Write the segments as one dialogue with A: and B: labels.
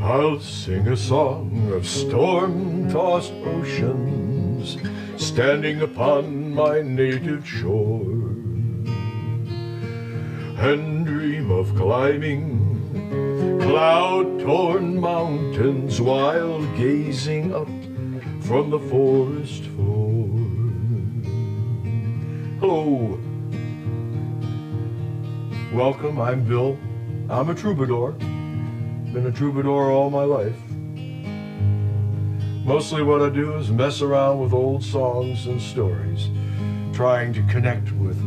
A: I'll sing a song of storm-tossed oceans, standing upon my native shore, and dream of climbing cloud-torn mountains while gazing up from the forest floor. Hello. Welcome, I'm Bill. I'm a troubadour. Been a troubadour all my life. Mostly what I do is mess around with old songs and stories, trying to connect with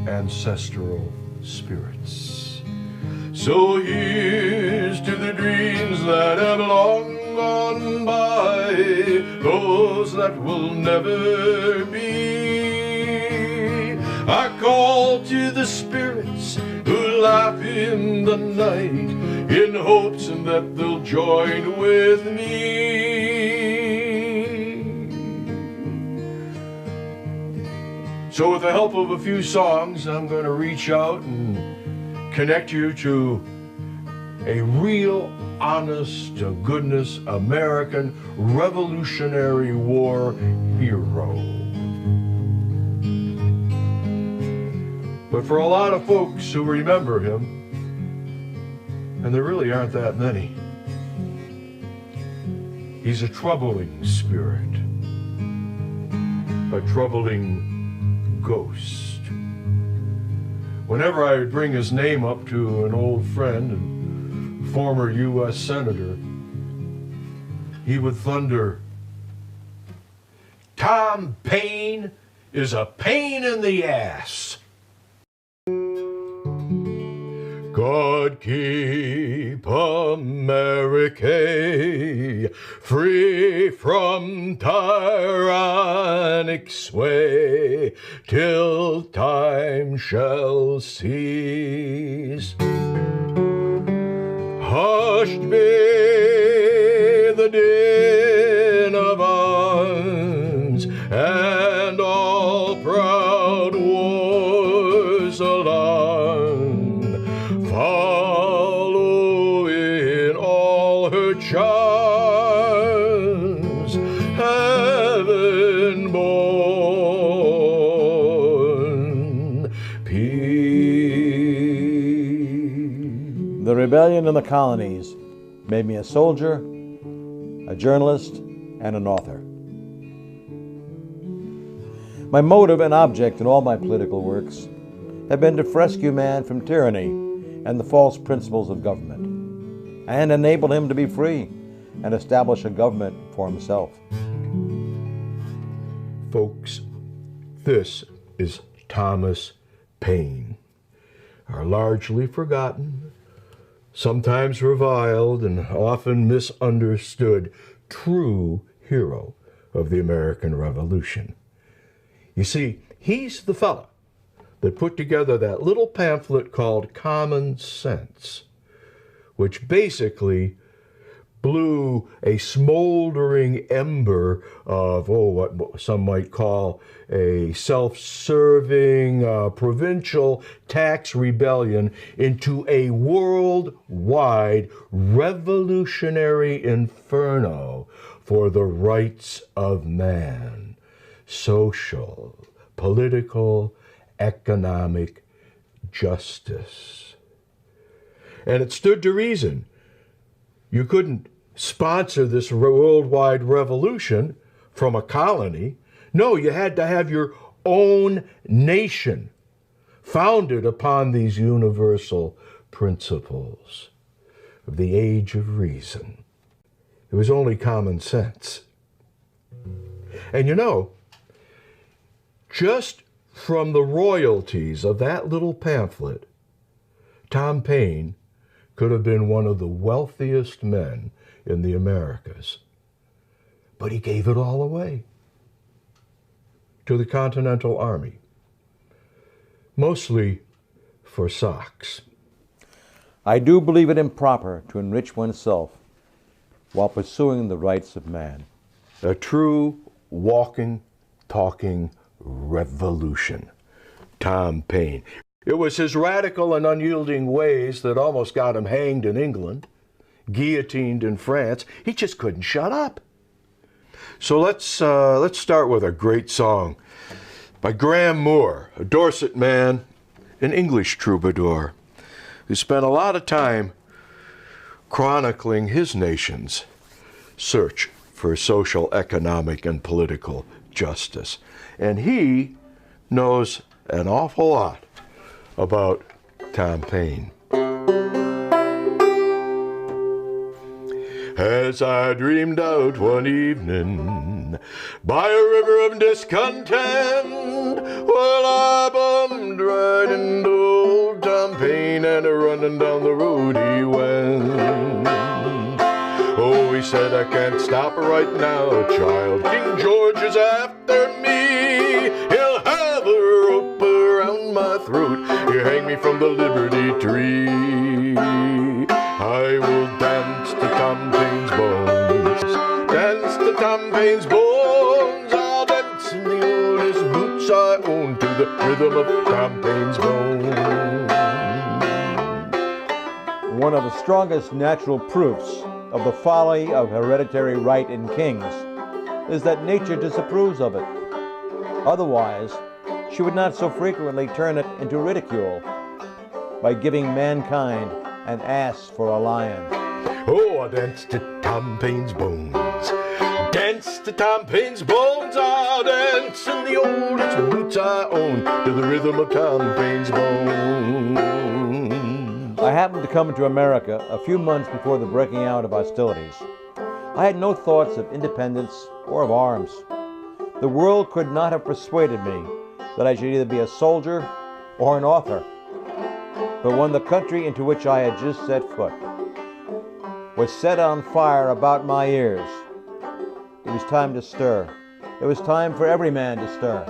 A: ancestral spirits. So here's to the dreams that have long gone by, those that will never be. I call to the spirits who laugh in the night, in hopes that they'll join with me. So with the help of a few songs, I'm going to reach out and connect you to a real, honest to goodness American Revolutionary War hero. But for a lot of folks who remember him, and there really aren't that many, he's a troubling spirit, a troubling ghost. Whenever I would bring his name up to an old friend and former U.S. Senator, he would thunder, "Thom Paine is a pain in the ass." God keep America free from tyrannic sway, till time shall cease. Hushed be the din of arms, and all proud wars alarmed. Follow in all her charms, heaven born peace.
B: The rebellion in the colonies made me a soldier, a journalist, and an author. My motive and object in all my political works have been to rescue man from tyranny and the false principles of government, and enable him to be free and establish a government for himself.
A: Folks, this is Thomas Paine, our largely forgotten, sometimes reviled, and often misunderstood true hero of the American Revolution. You see, he's the fella that put together that little pamphlet called Common Sense, which basically blew a smoldering ember of, what some might call a self-serving provincial tax rebellion into a worldwide revolutionary inferno for the rights of man, social, political, economic justice. And it stood to reason. You couldn't sponsor this worldwide revolution from a colony. No, you had to have your own nation founded upon these universal principles of the age of reason. It was only common sense. And you know, just from the royalties of that little pamphlet, Thom Paine could have been one of the wealthiest men in the Americas. But he gave it all away to the Continental Army, mostly for socks.
B: I do believe it improper to enrich oneself while pursuing the rights of man.
A: A true walking, talking revolution. Thom Paine. It was his radical and unyielding ways that almost got him hanged in England guillotined in France, he just couldn't shut up. So let's start with a great song by Graham Moore, a Dorset man, an English troubadour, who spent a lot of time chronicling his nation's search for social, economic, and political justice. And he knows an awful lot about Thom Paine. As I dreamed out one evening by a river of discontent, well, I bumped right into old Thom Paine, and running down the road he went. Oh, he said, I can't stop right now, child. King George is after me. He'll have a rope around my throat. He'll hang me from the Liberty Tree. I will dance to Thom Paine's bones. Dance to Thom Paine's bones. I'll dance in the oldest boots I own to the rhythm of Thom Paine's bones.
B: One of the strongest natural proofs of the folly of hereditary right in kings is that nature disapproves of it. Otherwise, she would not so frequently turn it into ridicule by giving mankind an ass for a lion.
A: Oh, I dance to Thom Paine's bones. Dance to Thom Paine's bones. I'll dance in the oldest boots I own to the rhythm of Thom Paine's bones.
B: I happened to come to America a few months before the breaking out of hostilities. I had no thoughts of independence or of arms. The world could not have persuaded me that I should either be a soldier or an author. But when the country into which I had just set foot was set on fire about my ears, it was time to stir. It was time for every man to stir.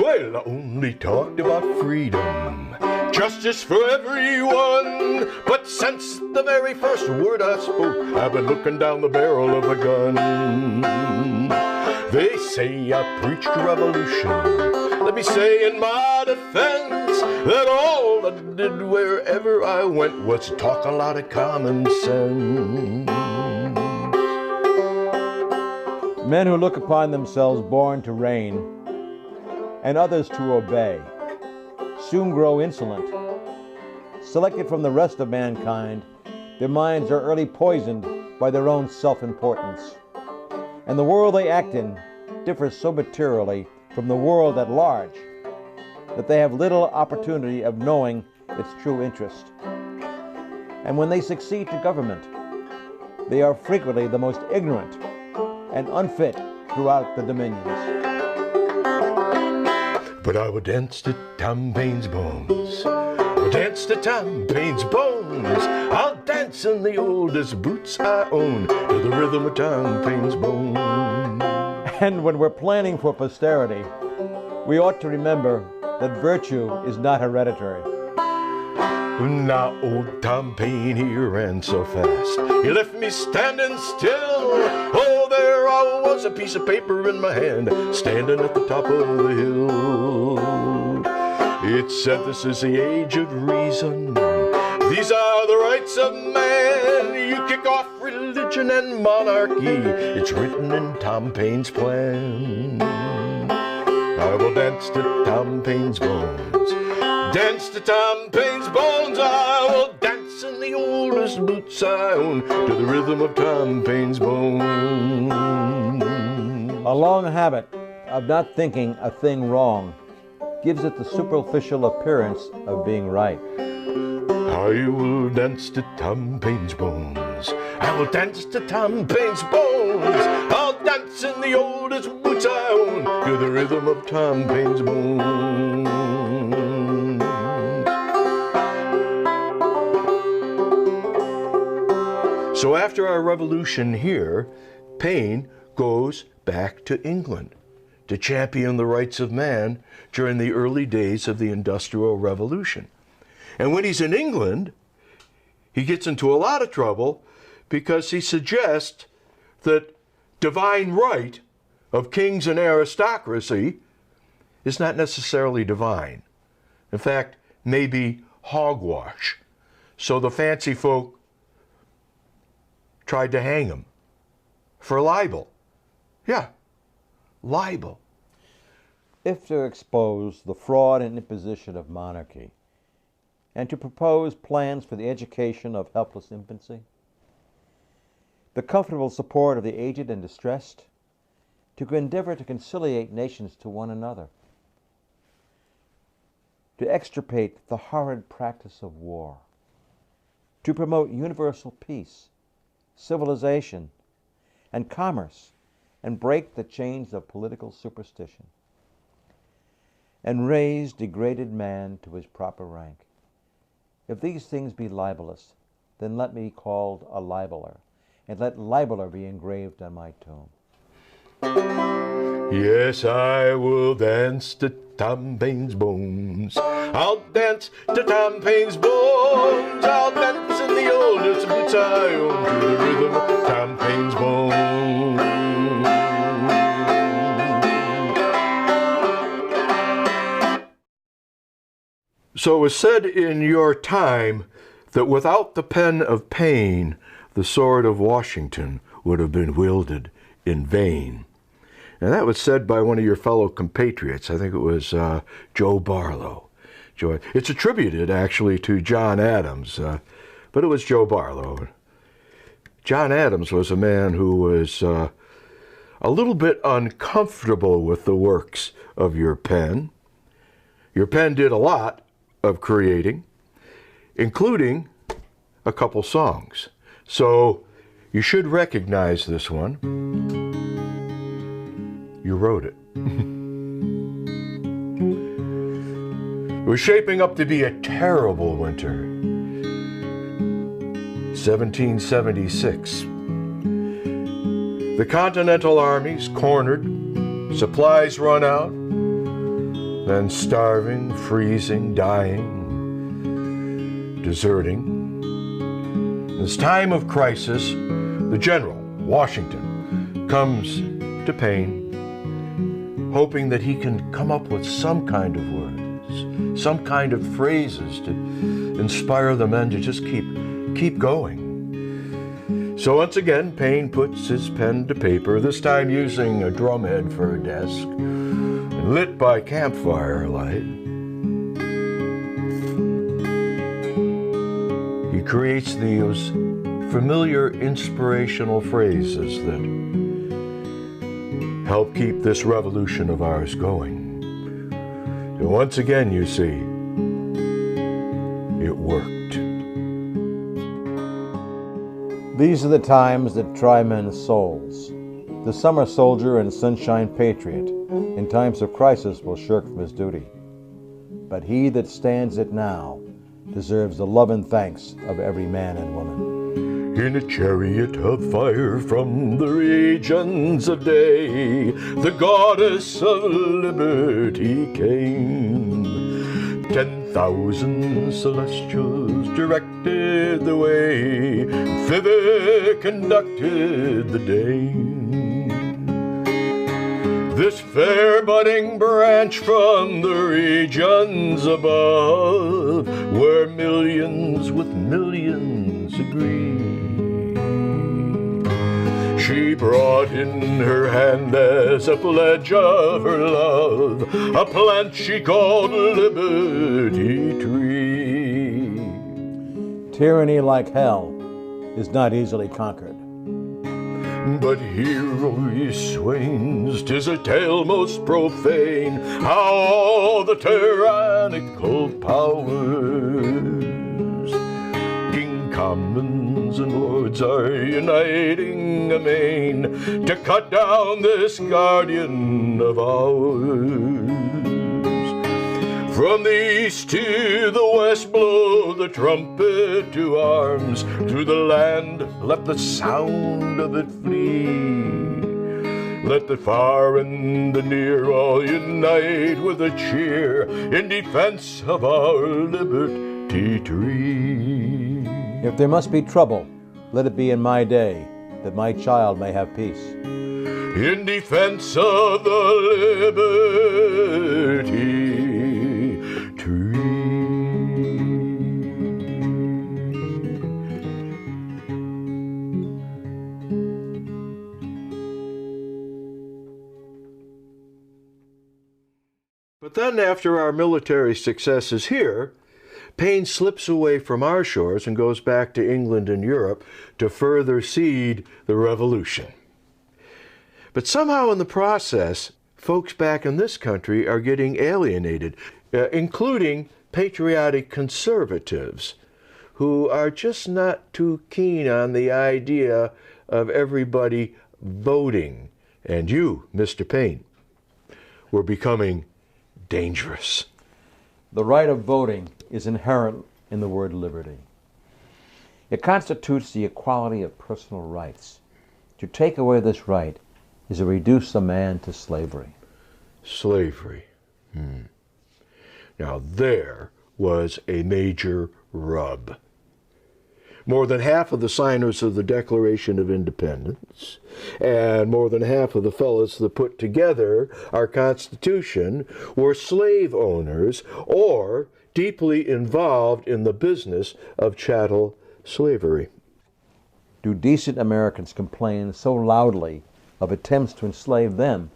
A: Well, I only talked about freedom, justice for everyone. But since the very first word I spoke, I've been looking down the barrel of a gun. They say I preached revolution. Let me say in my defense that all I did wherever I went was talk a lot of common sense.
B: Men who look upon themselves born to reign and others to obey soon grow insolent. Selected from the rest of mankind, their minds are early poisoned by their own self-importance. And the world they act in differs so materially from the world at large that they have little opportunity of knowing its true interest. And when they succeed to government, they are frequently the most ignorant and unfit throughout the dominions.
A: But I would dance to Thom Paine's bones. I'll dance to Thom Paine's bones. I'll dance in the oldest boots I own to the rhythm of Thom Paine's bones.
B: And when we're planning for posterity, we ought to remember that virtue is not hereditary.
A: Now old Thom Paine, he ran so fast, he left me standing still. Oh, there I was, a piece of paper in my hand, standing at the top of the hill. It said, this is the age of reason. These are the rights of man. You kick off religion and monarchy. It's written in Thom Paine's plan. I will dance to Thom Paine's bones. Dance to Thom Paine's bones. I will dance in the oldest boots I own to the rhythm of Thom Paine's bones.
B: A long habit of not thinking a thing wrong gives it the superficial appearance of being right.
A: I will dance to Thom Paine's bones. I will dance to Thom Paine's bones. I'll dance in the oldest boots I own to the rhythm of Thom Paine's bones. So after our revolution here, Paine goes back to England to champion the rights of man during the early days of the Industrial Revolution. And when he's in England, he gets into a lot of trouble because he suggests that divine right of kings and aristocracy is not necessarily divine. In fact, maybe hogwash. So the fancy folk tried to hang him for libel. Yeah, libel.
B: If to expose the fraud and imposition of monarchy, and to propose plans for the education of helpless infancy, the comfortable support of the aged and distressed, to endeavor to conciliate nations to one another, to extirpate the horrid practice of war, to promote universal peace, civilization, and commerce, and break the chains of political superstition, and raise degraded man to his proper rank. If these things be libelous, then let me be called a libeler, and let libeler be engraved on my tomb.
A: Yes, I will dance to Thom Paine's bones. I'll dance to Thom Paine's bones. I'll dance in the oldest boots I own to the rhythm of Thom Paine's bones. So it was said in your time that without the pen of Paine, the sword of Washington would have been wielded in vain. And that was said by one of your fellow compatriots. I think it was Joe Barlow. It's attributed actually to John Adams, but it was Joe Barlow. John Adams was a man who was a little bit uncomfortable with the works of your pen. Your pen did a lot of creating, including a couple songs. So you should recognize this one. You wrote it. It was shaping up to be a terrible winter. 1776. The Continental armies cornered, supplies run out, then starving, freezing, dying, deserting. In this time of crisis, the general, Washington, comes to Paine, hoping that he can come up with some kind of words, some kind of phrases to inspire the men to just keep going. So once again, Paine puts his pen to paper, this time using a drumhead for a desk, and lit by campfire light. He creates those familiar inspirational phrases that help keep this revolution of ours going. And once again, you see, it worked.
B: These are the times that try men's souls. The summer soldier and sunshine patriot in times of crisis will shirk from his duty. But he that stands it now deserves the love and thanks of every man and woman.
A: In a chariot of fire from the regions of day, the goddess of liberty came. 10,000 celestials directed the way, thither conducted the dame. This fair budding branch from the regions above, where millions with millions agree. She brought in her hand as a pledge of her love a plant she called Liberty Tree.
B: Tyranny like hell is not easily conquered.
A: But hear, O ye swains, 'tis a tale most profane, how all the tyrannical powers, King Commons and Lords, are uniting amain to cut down this guardian of ours. From the east to the west blow the trumpet to arms, through the land let the sound of it flee. Let the far and the near all unite with a cheer in defense of our liberty tree.
B: If there must be trouble, let it be in my day, that my child may have peace.
A: In defense of the liberty tree. then after our military successes here, Paine slips away from our shores and goes back to England and Europe to further seed the revolution. But somehow in the process, folks back in this country are getting alienated, including patriotic conservatives who are just not too keen on the idea of everybody voting. And you, Mr. Paine, were becoming dangerous.
B: The right of voting is inherent in the word liberty. It constitutes the equality of personal rights. To take away this right is to reduce a man to slavery.
A: Slavery. Now there was a major rub. More than half of the signers of the Declaration of Independence and more than half of the fellows that put together our Constitution were slave owners or deeply involved in the business of chattel slavery.
B: Do decent Americans complain so loudly of attempts to enslave them,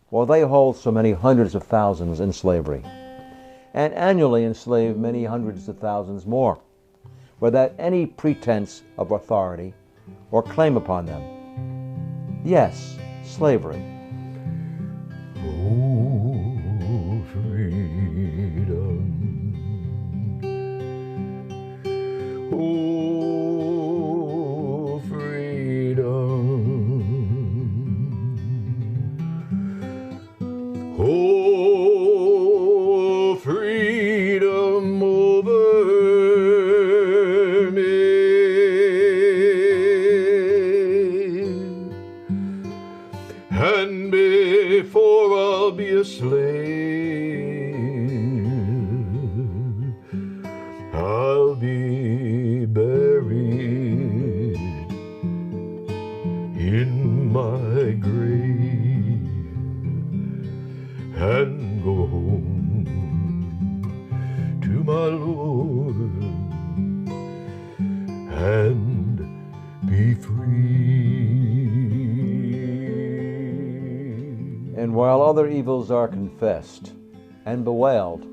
B: while they hold so many hundreds of thousands in slavery, and annually enslave many hundreds of thousands more, without any pretense of authority or claim upon them? Yes, slavery.
A: Oh, freedom. Oh, freedom. Oh, freedom over me. And before I'll be a slave, I'll be buried in my grave and go home to my Lord and be free.
B: And while other evils are confessed and bewailed,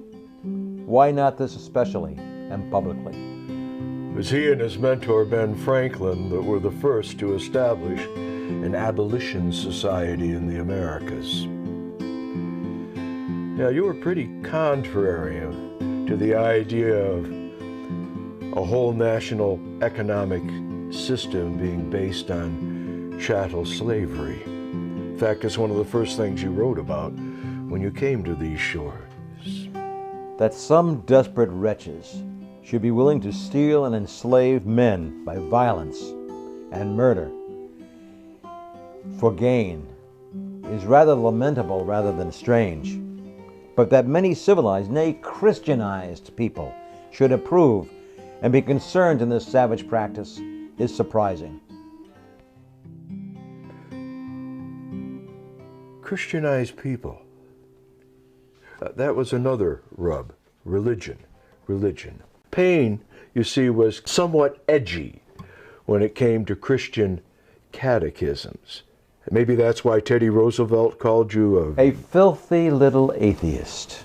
B: why not this especially and publicly?
A: It was he and his mentor Ben Franklin that were the first to establish an abolition society in the Americas. Now, you were pretty contrary to the idea of a whole national economic system being based on chattel slavery. In fact, it's one of the first things you wrote about when you came to these shores.
B: That some desperate wretches should be willing to steal and enslave men by violence and murder for gain is rather lamentable rather than strange. But that many civilized, nay, Christianized people should approve and be concerned in this savage practice is surprising.
A: Christianized people. That was another rub. Religion. Paine, you see, was somewhat edgy when it came to Christian catechisms. Maybe that's why Teddy Roosevelt called you
B: a filthy little atheist.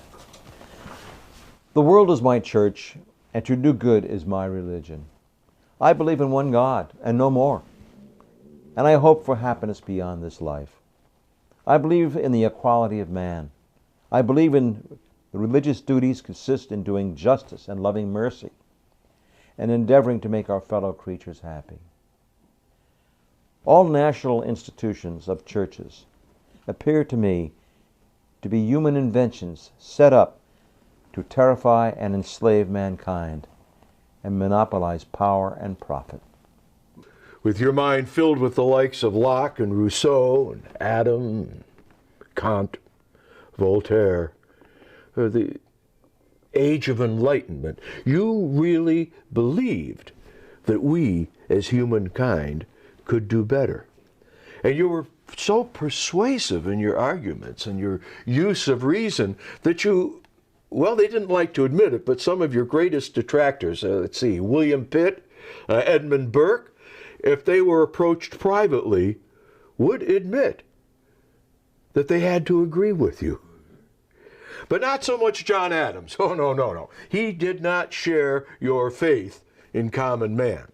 B: The world is my church, and to do good is my religion. I believe in one God, and no more. And I hope for happiness beyond this life. I believe in the equality of man. I believe in the religious duties consist in doing justice and loving mercy, and endeavoring to make our fellow creatures happy. All national institutions of churches appear to me to be human inventions set up to terrify and enslave mankind and monopolize power and profit.
A: With your mind filled with the likes of Locke and Rousseau and Adam and Kant, Voltaire, the Age of Enlightenment, you really believed that we as humankind could do better. And you were so persuasive in your arguments and your use of reason that you, well, they didn't like to admit it, but some of your greatest detractors, let's see, William Pitt, Edmund Burke, if they were approached privately, would admit that they had to agree with you. But not so much John Adams. Oh, no, no, no. He did not share your faith in common man.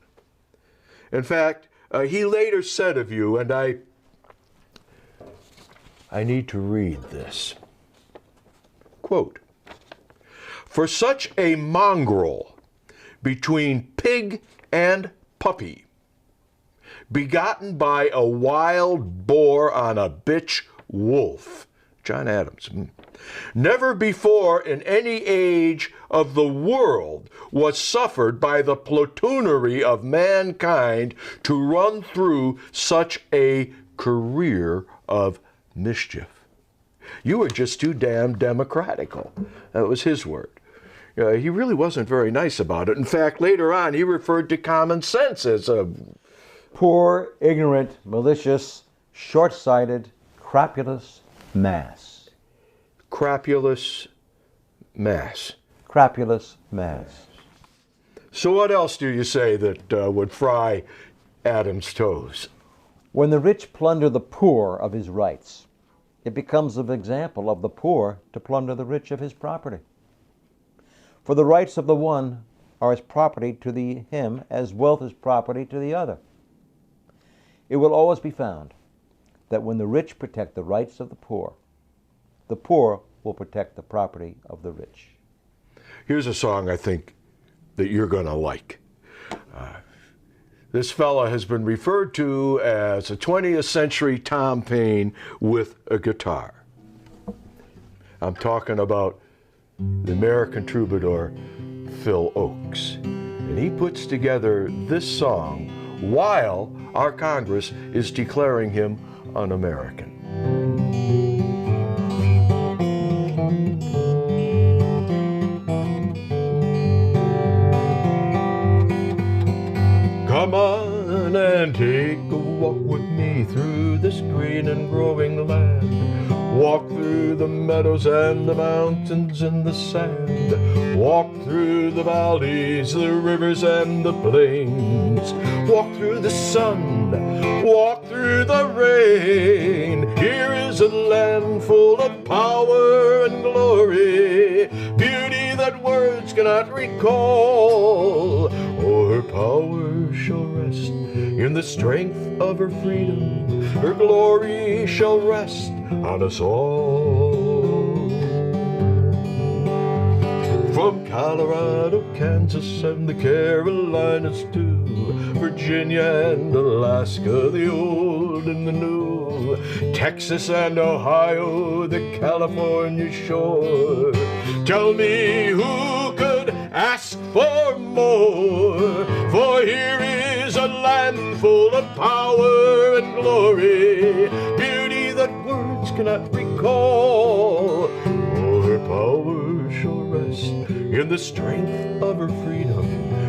A: In fact, he later said of you, and I need to read this. Quote, "For such a mongrel between pig and puppy, begotten by a wild boar on a bitch wolf," John Adams, "never before in any age of the world was suffered by the plotoonery of mankind to run through such a career of mischief." You were just too damn democratical. That was his word. He really wasn't very nice about it. In fact, later on, he referred to common sense as a
B: poor, ignorant, malicious, short-sighted, crapulous mass.
A: Crapulous mass.
B: Crapulous mass.
A: So what else do you say that would fry Adam's toes?
B: When the rich plunder the poor of his rights, it becomes an example of the poor to plunder the rich of his property. For the rights of the one are as property to him as wealth is property to the other. It will always be found that when the rich protect the rights of the poor will protect the property of the rich.
A: Here's a song I think that you're going to like. This fella has been referred to as a 20th century Thom Paine with a guitar. I'm talking about the American troubadour Phil Oakes. And he puts together this song while our Congress is declaring him un-American. Come on and take a walk with me through this green and growing land. Walk through the meadows and the mountains and the sand. Walk through the valleys, the rivers and the plains. Walk through the sun, walk through the rain. Here is a land full of power and glory, beauty that words cannot recall. Oh, her power shall rest in the strength of her freedom. Her glory shall rest on us all. From Colorado, Kansas, and the Carolinas to Virginia and Alaska, the old and the new, Texas and Ohio, the California shore. Tell me who could ask for more? For here is a land full of power and glory, beauty that words cannot recall. Oh, her power shall rest in the strength of her freedom.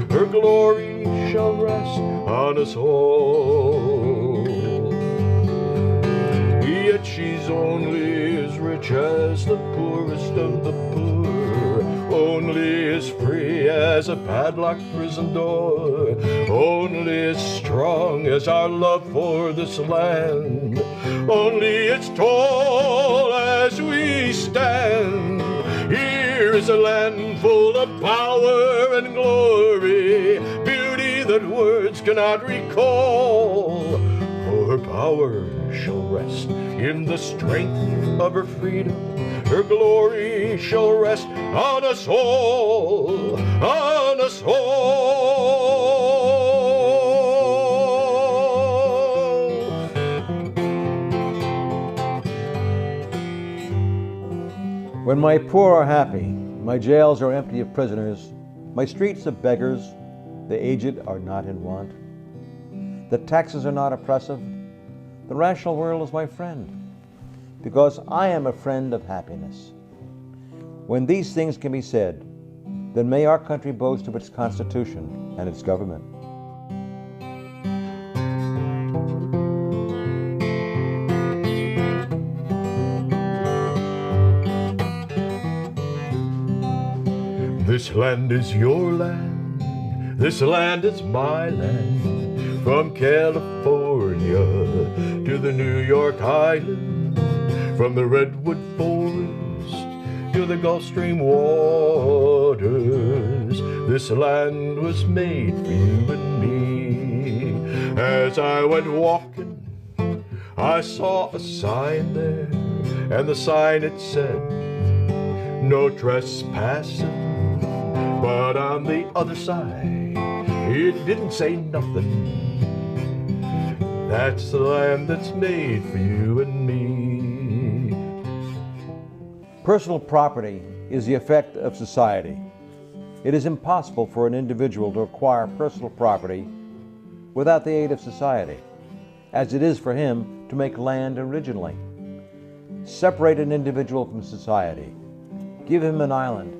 A: Her glory shall rest on us all. Yet she's only as rich as the poorest of the poor, only as free as a padlocked prison door, only as strong as our love for this land, only as tall as we stand. Here is a land full of power and glory, beauty that words cannot recall. For her power shall rest in the strength of her freedom. Her glory shall rest on us all, on us all.
B: When my poor are happy, my jails are empty of prisoners, my streets of beggars, the aged are not in want, the taxes are not oppressive, the rational world is my friend, because I am a friend of happiness. When these things can be said, then may our country boast of its Constitution and its government.
A: This land is your land, this land is my land, from California to the New York Island, from the redwood forest to to the Gulf Stream waters. This land was made for you and me. As I went walking, I saw a sign there, and the sign it said, no trespassing. But on the other side, it didn't say nothing. That's the land that's made for you and me.
B: Personal property is the effect of society. It is impossible for an individual to acquire personal property without the aid of society, as it is for him to make land originally. Separate an individual from society. Give him an island.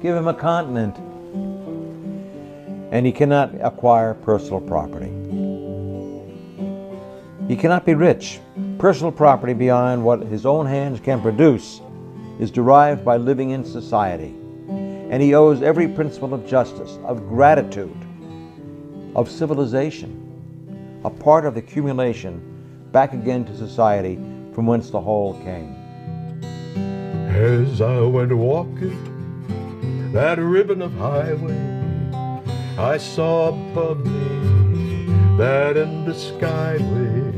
B: Give him a continent. And he cannot acquire personal property. He cannot be rich. Personal property beyond what his own hands can produce is derived by living in society. And he owes every principle of justice, of gratitude, of civilization, a part of the accumulation, back again to society from whence the whole came.
A: As I went walking that ribbon of highway, I saw above me that endless skyway,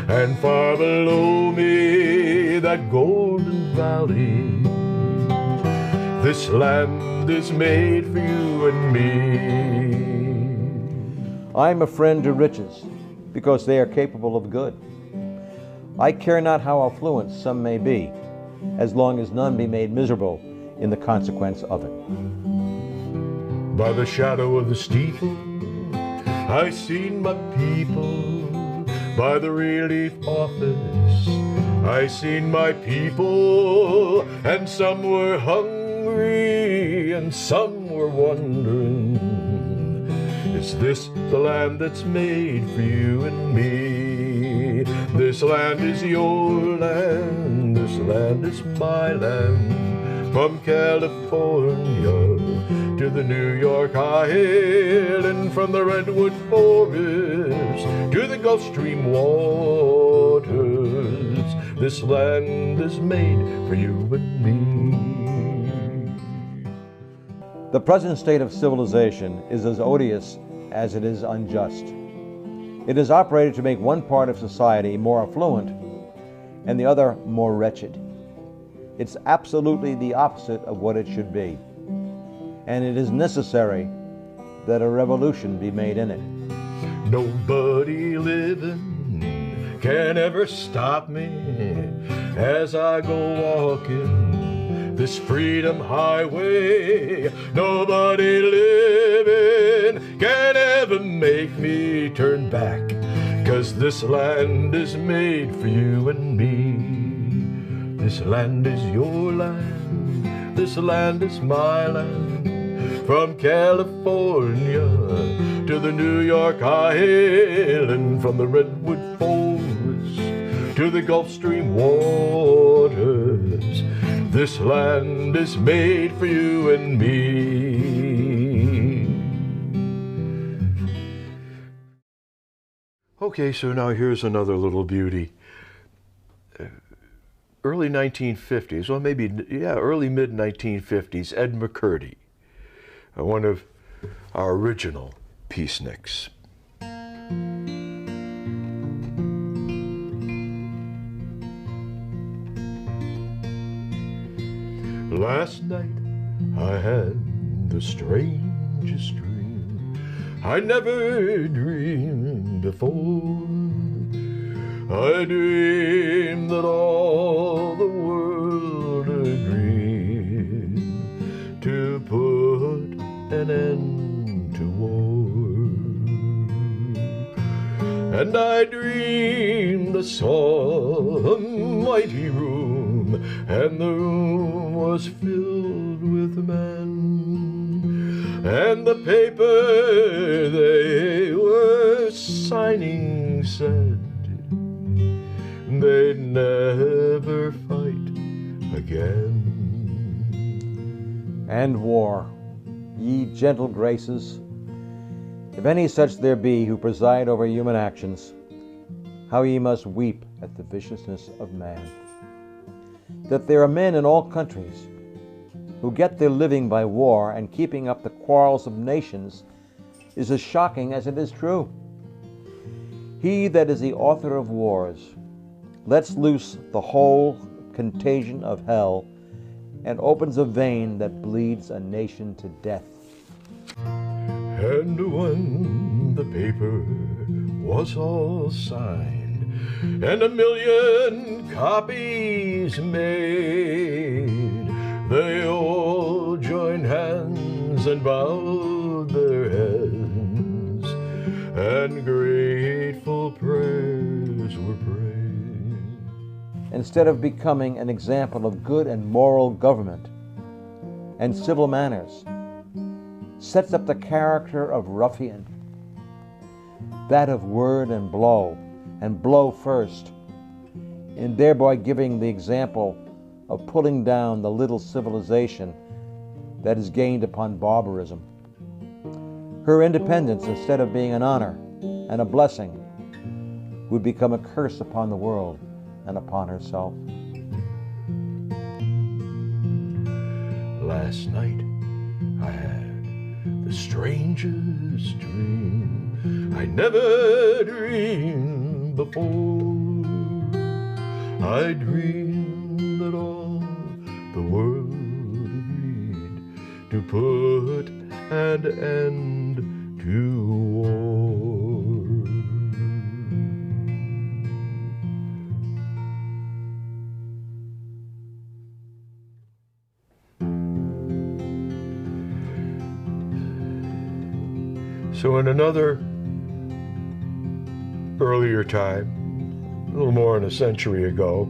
A: and far below me that golden valley. This land is made for you and me.
B: I am a friend to riches, because they are capable of good. I care not how affluent some may be, as long as none be made miserable in the consequence of it.
A: By the shadow of the steeple, I seen my people. By the relief office, I seen my people, and some were hungry, and some were wondering, is this the land that's made for you and me? This land is your land, this land is my land. From California to the New York Island, from the Redwood Forest to the Gulf Stream waters, this land is made for you and me.
B: The present state of civilization is as odious as it is unjust. It is operated to make one part of society more affluent and the other more wretched. It's absolutely the opposite of what it should be. And it is necessary that a revolution be made in it.
A: Nobody living can ever stop me as I go walking this freedom highway. Nobody living can ever make me turn back, 'cause this land is made for you and me. This land is your land, this land is my land. From California to the New York Island, from the Redwood Forest to the Gulf Stream waters, this land is made for you and me. Okay, so now here's another little beauty. Early 1950s, well maybe, yeah, early mid-1950s, Ed McCurdy, one of our original peaceniks. Last night I had the strangest dream I never dreamed before. I dreamed that all the world agreed to put an end to war. And I dreamed I saw a mighty room, and the room was filled with men, and the paper they were signing said they'd never fight again.
B: And war, ye gentle graces, if any such there be who preside over human actions, how ye must weep at the viciousness of man. That there are men in all countries who get their living by war and keeping up the quarrels of nations is as shocking as it is true. He that is the author of wars lets loose the whole contagion of hell and opens a vein that bleeds a nation to death.
A: And when the paper was all signed and 1,000,000 copies made, they all joined hands and bowed their heads, and grateful prayers were prayed.
B: Instead of becoming an example of good and moral government and civil manners, sets up the character of ruffian, that of word and blow first, and thereby giving the example of pulling down the little civilization that is gained upon barbarism. Her independence, instead of being an honor and a blessing, would become a curse upon the world and upon herself.
A: Last night I had the strangest dream I never dreamed before. I dreamed that all the world agreed to put an end to war. So in another earlier time, a little more than a century ago,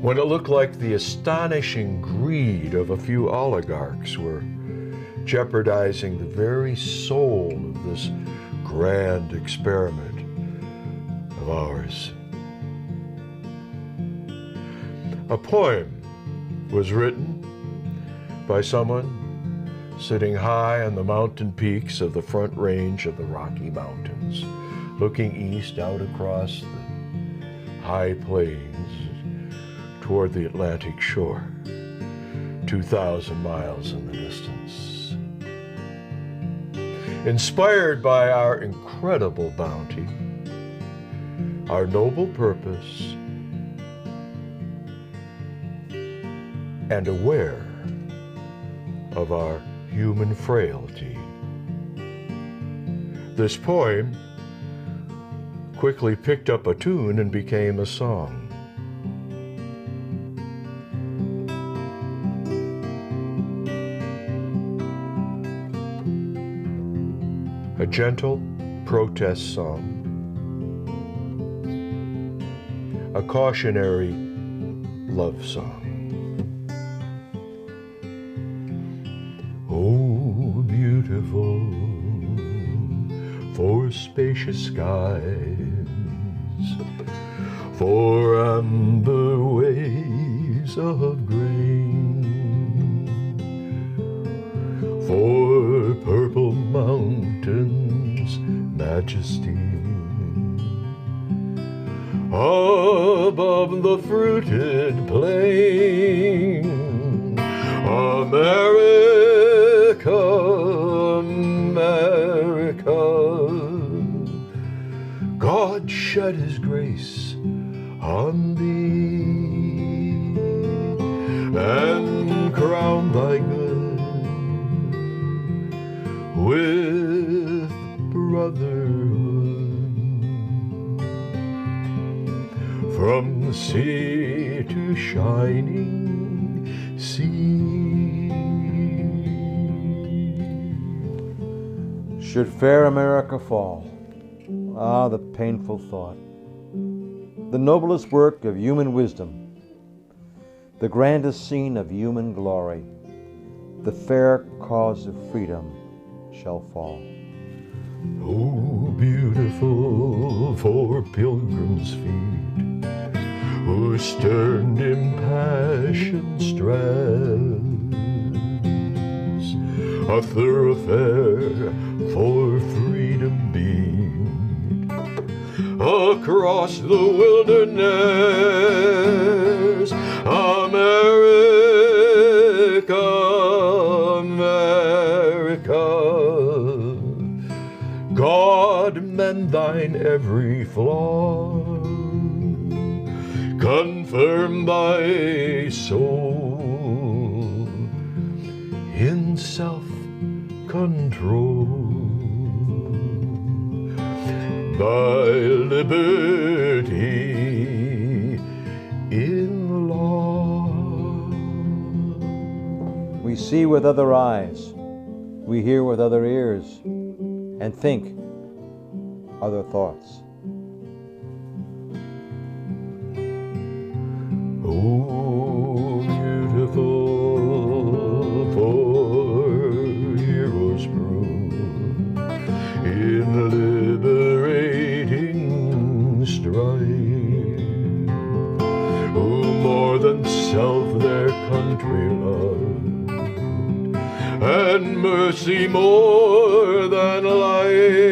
A: when it looked like the astonishing greed of a few oligarchs were jeopardizing the very soul of this grand experiment of ours, a poem was written by someone sitting high on the mountain peaks of the Front Range of the Rocky Mountains, looking east out across the high plains toward the Atlantic shore, 2,000 miles in the distance. Inspired by our incredible bounty, our noble purpose, and aware of our human frailty, this poem quickly picked up a tune and became a song. A gentle protest song, a cautionary love song. Oh, beautiful for spacious skies, for amber waves of grain, for purple mountains' majesty, above the fruited plain, America, America, God shed his grace on thee and crown thy good with brotherhood. From sea to shining sea.
B: Should fair America fall, ah, the painful thought, the noblest work of human wisdom, the grandest scene of human glory, the fair cause of freedom shall fall.
A: Oh, beautiful for pilgrims' feet, whose stern impassioned strides a thoroughfare for freedom beat across the wilderness, America. God mend thine every flaw, confirm thy soul in self-control, thy liberty in law.
B: We see with other eyes, we hear with other ears, and think other thoughts.
A: Oh, beautiful for heroes prove in liberating strife. Oh, more than self their country loved, and mercy more than life.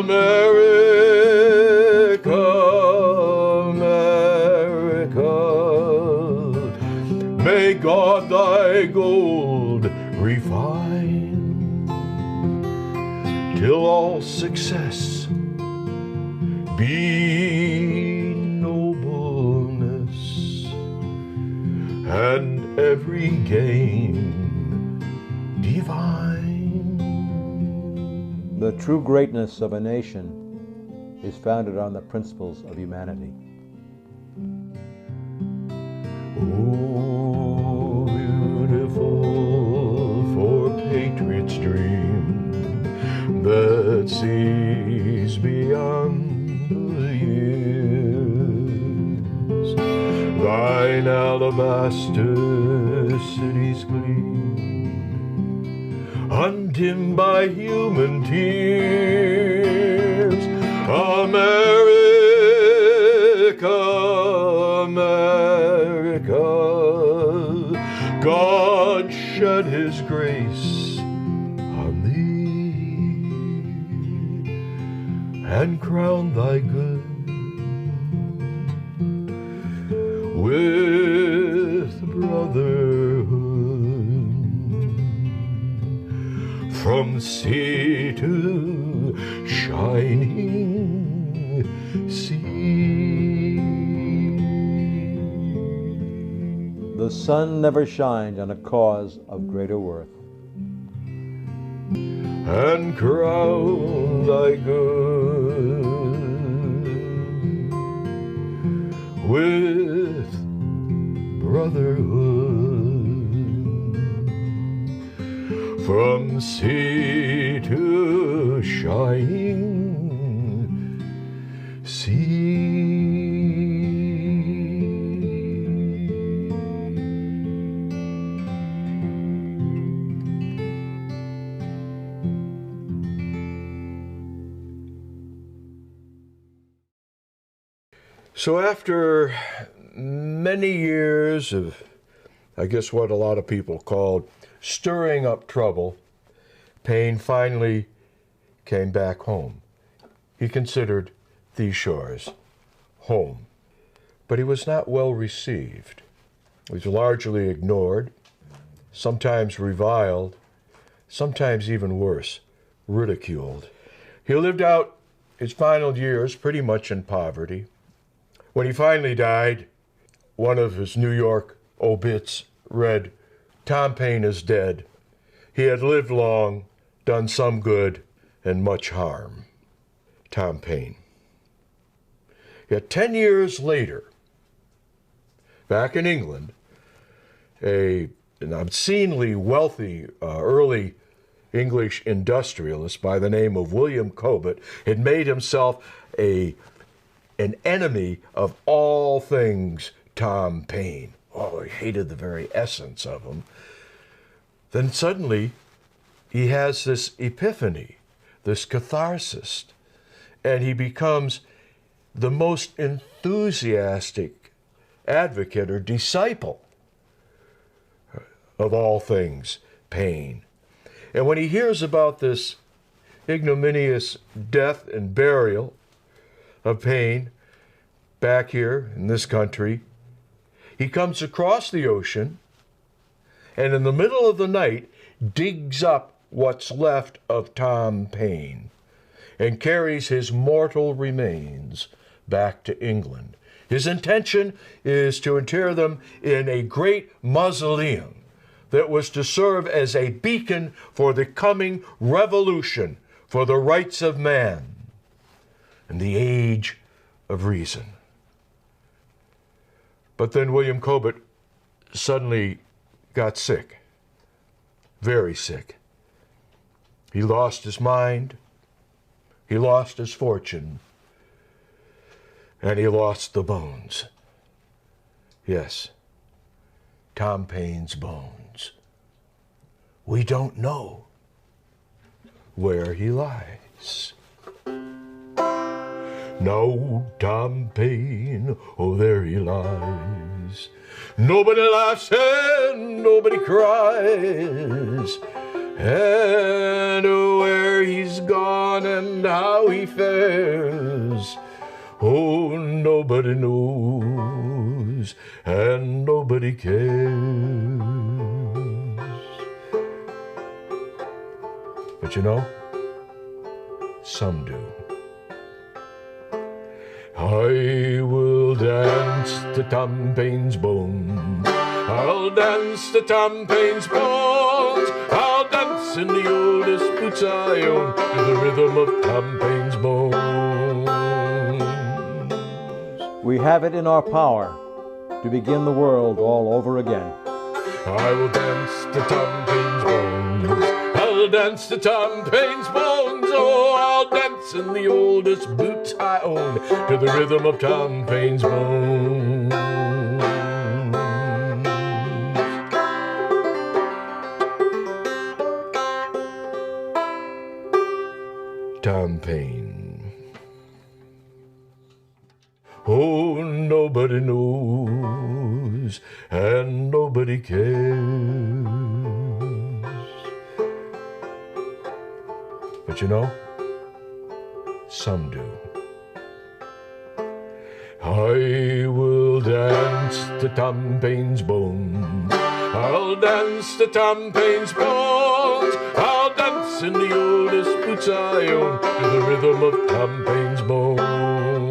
A: America, America, may God thy gold refine, till all success be nobleness, and every gain divine.
B: The true greatness of a nation is founded on the principles of humanity.
A: Oh, beautiful for patriots' dream that sees beyond the years. Thine alabaster cities gleam, undimmed by human tears. America, America, God shed his grace on thee, and crown thy good with brotherhood. From sea to shining sea.
B: The sun never shines on a cause of greater worth.
A: And crown thy good with brotherhood. From sea to shining sea. So after many years of, I guess what a lot of people called stirring up trouble, Paine finally came back home. He considered these shores home, but he was not well received. He was largely ignored, sometimes reviled, sometimes even worse, ridiculed. He lived out his final years pretty much in poverty. When he finally died, one of his New York obits read, "Thom Paine is dead. He had lived long, done some good, and much harm." Thom Paine. Yet 10 years later, back in England, an obscenely wealthy early English industrialist by the name of William Cobbett had made himself an enemy of all things Thom Paine. Oh, he hated the very essence of him. Then suddenly he has this epiphany, this catharsis, and he becomes the most enthusiastic advocate or disciple of all things Paine. And when he hears about this ignominious death and burial of Paine back here in this country, he comes across the ocean and in the middle of the night digs up what's left of Thom Paine and carries his mortal remains back to England. His intention is to inter them in a great mausoleum that was to serve as a beacon for the coming revolution for the rights of man and the age of reason. But then William Cobbett suddenly got sick, very sick. He lost his mind, he lost his fortune, and he lost the bones. Yes, Thom Paine's bones. We don't know where he lies. Now Thom Paine, oh there he lies. Nobody laughs and nobody cries. And where he's gone and how he fares, oh, nobody knows and nobody cares. But you know, some do. I will dance to Thom Paine's bones. I'll dance to Thom Paine's bones. I'll dance in the oldest boots I own to the rhythm of Thom Paine's bones.
B: We have it in our power to begin the world all over again.
A: I will dance to Thom Paine's bones. I'll dance to Thom Paine's bones. Oh, I'll dance in the oldest boots I own to the rhythm of Thom Paine's bones. Thom Paine. Oh, nobody knows and nobody cares. But you know, some do. I will dance to Thom Paine's bones. I'll dance to Thom Paine's bones. I'll dance in the oldest boots I own to the rhythm of Thom Paine's bones.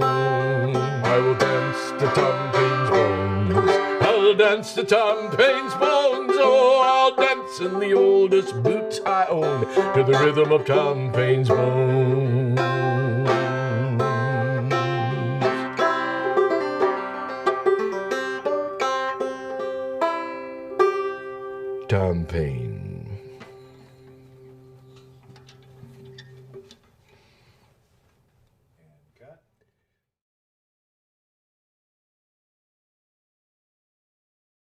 A: I will dance to Thom Paine's bones. I'll dance to Thom Paine's bones. Oh, I'll dance in the oldest boots I own to the rhythm of Thom Paine's bones. Thom Paine.